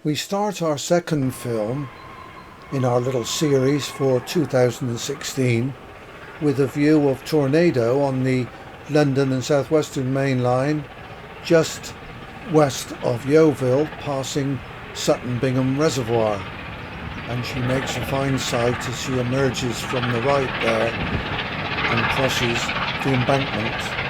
We start our second film in our little series for 2016 with a view of Tornado on the London and South Western Main Line, just west of Yeovil, passing Sutton Bingham Reservoir. And she makes a fine sight as she emerges from the right there and crosses the embankment.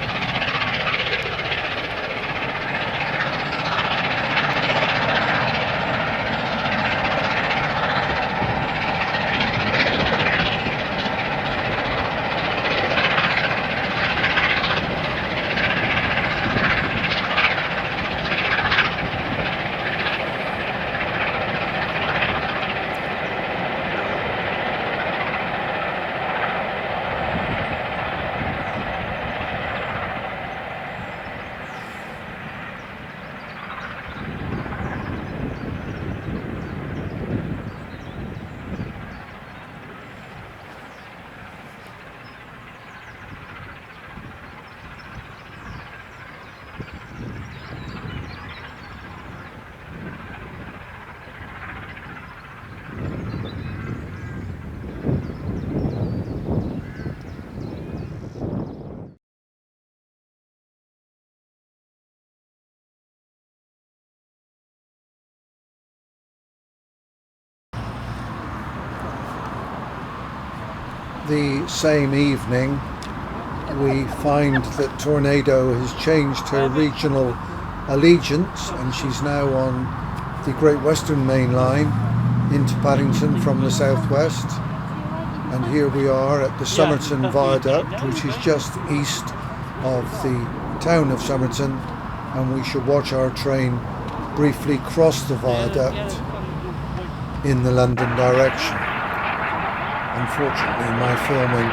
The same evening, we find that Tornado has changed her regional allegiance and she's now on the Great Western Main Line into Paddington from the southwest. And here we are at the Somerset Viaduct, which is just east of the town of Somerset, and we shall watch our train briefly cross the viaduct in the London direction. Unfortunately, my filming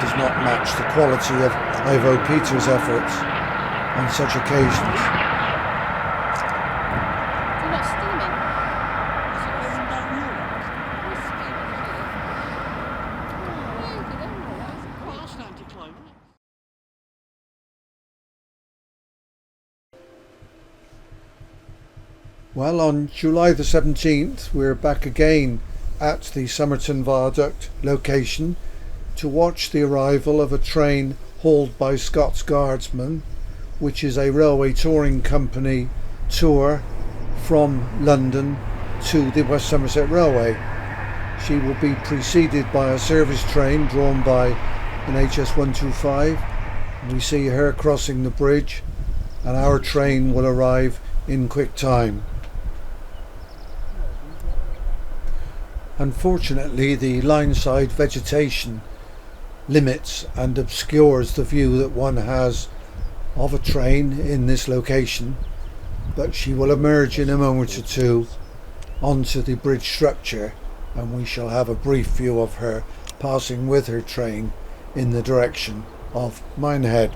does not match the quality of Ivo Peter's efforts on such occasions. You're not steaming? Well, on July the 17th, we're back again at the Somerset Viaduct location to watch the arrival of a train hauled by Scots Guardsman, which is a railway touring company tour from London to the West Somerset Railway. She will be preceded by a service train drawn by an HS 125. We see her crossing the bridge and our train will arrive in quick time. Unfortunately, the line-side vegetation limits and obscures the view that one has of a train in this location, but she will emerge in a moment or two onto the bridge structure and we shall have a brief view of her passing with her train in the direction of Minehead.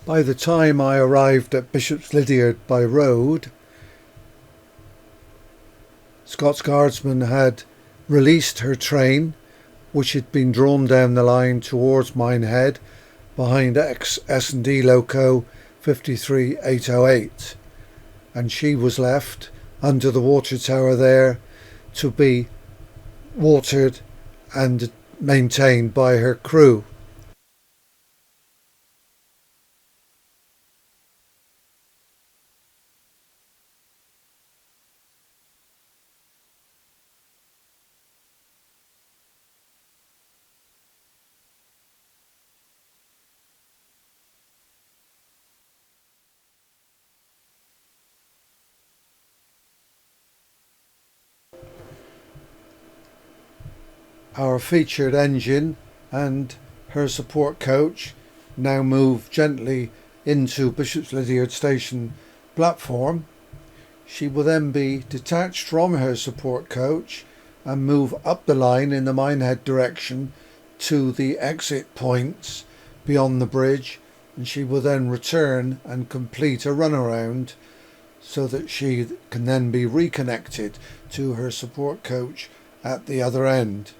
By the time I arrived at Bishop's Lydeard by road, Scots Guardsman had released her train, which had been drawn down the line towards Minehead behind ex-S&D Loco 53808, and she was left under the water tower there to be watered and maintained by her crew. Our featured engine and her support coach now move gently into Bishop's Lydiard Station platform. She will then be detached from her support coach and move up the line in the Minehead direction to the exit points beyond the bridge, and she will then return and complete a runaround so that she can then be reconnected to her support coach at the other end.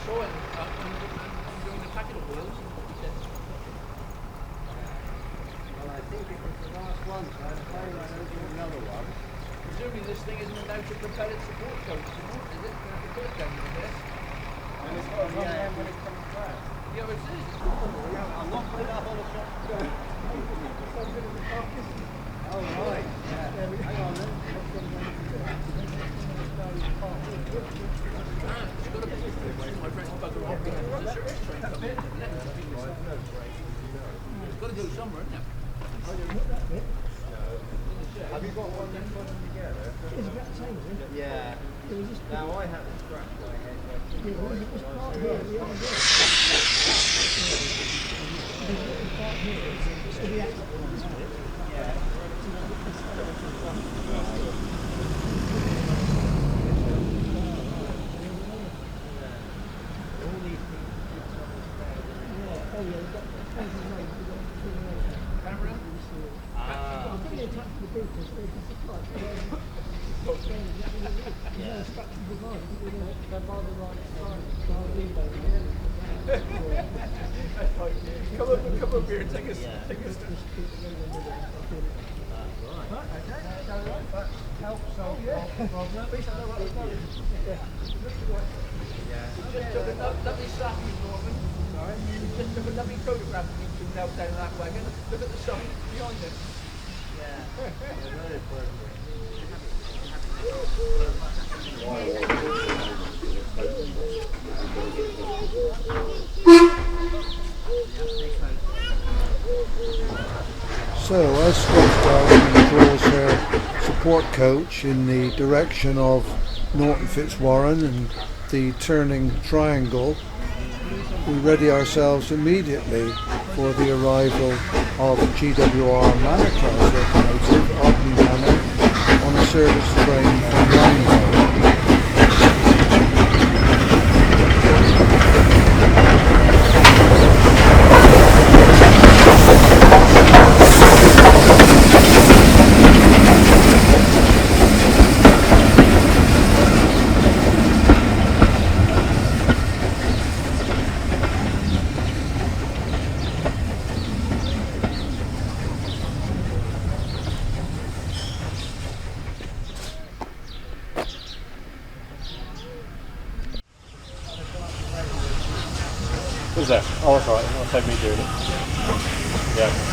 saw it during the packet of wheels. Well, I think it was the last one, so I suppose I don't do another one. Presumably this thing isn't allowed to propel its support coach anymore, is it? Can I put it down in this? And it's got a yeah, when it comes back. Yeah, it is. Yeah, I'm not putting up on the shop. Oh, right. Yeah. Hang on then. It's got to be. My friend's bugger off being a service train coming in. It's got to go somewhere, isn't it? Have you got one that put them together? It's about the same, isn't it? Yeah. It was just Now I had to scratch my head. it was part here, the other day. The part here is the reactor one, isn't it? Yeah. All these things Yeah, oh yeah, you've got Fraser's Road, you've got King Road. Camera? I think they're touching the boot because they're just like, yeah, structure provided, they're by the right side, by the window. Come up here and take us. Take us to. that helps solve the problem. Just took a lovely selfie, Norman. Just took a lovely photograph of you two now down that wagon. Look at the sun behind it. Very appropriate. So as Scots Guardsman draws her support coach in the direction of Norton Fitzwarren and the turning triangle, we ready ourselves immediately for the arrival of GWR Manor Class locomotive, Odney Manor, on a service train from Rhino. Was there? Oh, that's right. That'll save me doing it. Yeah.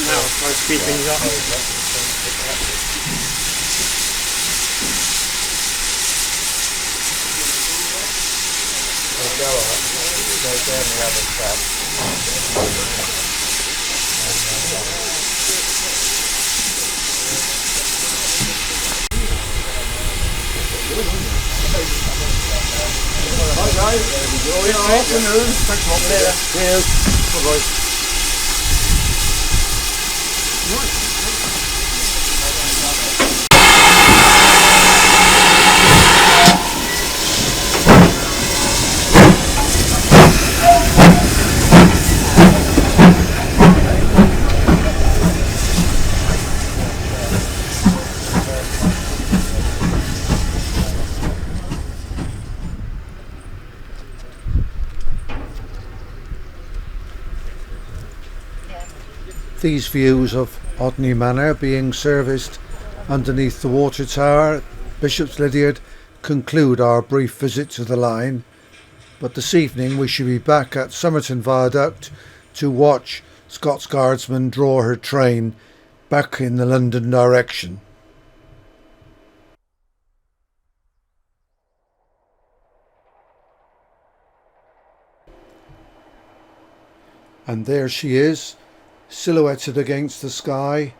Now, speed things up. Hi guys. Good afternoon. Thanks for hopping there. Cheers. Bye-bye. These views of Odney Manor being serviced underneath the water tower at Bishop's Lydeard conclude our brief visit to the line, but this evening we should be back at Somerset Viaduct to watch Scots Guardsman draw her train back in the London direction. And there she is, silhouetted against the sky,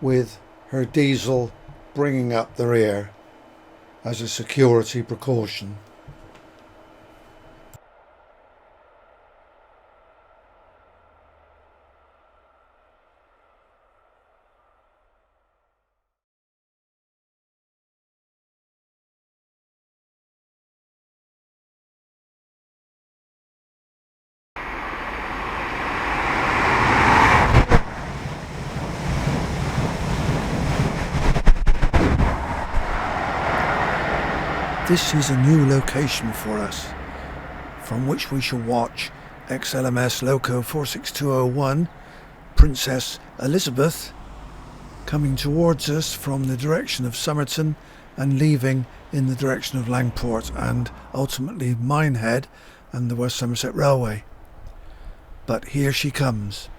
with her diesel bringing up the rear as a security precaution. This is a new location for us, from which we shall watch XLMS Loco 46201 Princess Elizabeth coming towards us from the direction of Somerton and leaving in the direction of Langport and ultimately Minehead and the West Somerset Railway. But here she comes.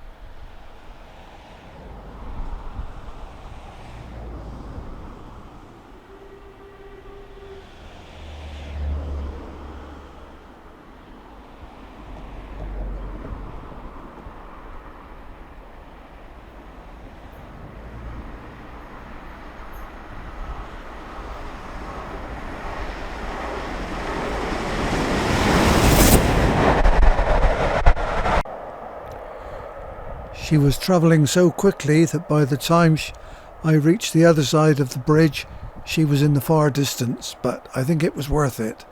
She was travelling so quickly that by the time I reached the other side of the bridge, she was in the far distance, but I think it was worth it.